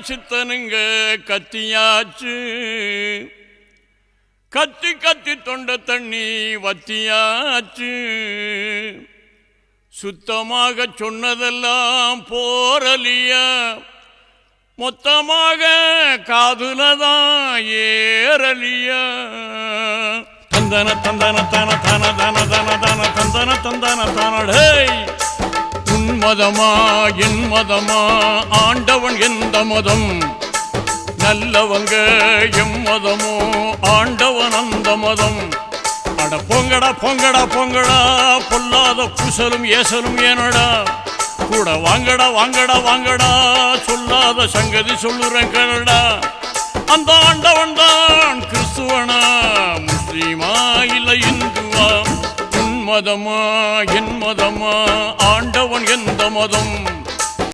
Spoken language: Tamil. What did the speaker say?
சித்தனுங்க கத்தியாச்சு, கத்தி கத்தி தொண்ட தண்ணி வத்தியாச்சு. சுத்தமாக சொன்னதெல்லாம் போரலியா, மொத்தமாக காதுலதான் ஏறலியா. தந்தன தந்தன தன தன தன தன தன தந்தன தந்தன தனடே. உன் மதமா என் மதமா, ஆண்டவன் எந்த மதம், நல்லவங்க எம் மதமோ ஆண்டவன் அந்த மதம். அட பொங்கடா பொங்கடா பொங்கடா, பொல்லாத பூசலும் ஏசலும் ஏனடா. கூட வாங்கடா வாங்கடா வாங்கடா, சொல்லாத சங்கதி சொல்லுறேன் கனடா. அந்த ஆண்டவன் தான் கிறிஸ்துவனா, முஸ்லீமா இல்ல இந்துவா. உன் மதமா என் மதமா, ஆண்டவன் எந்த மதம்,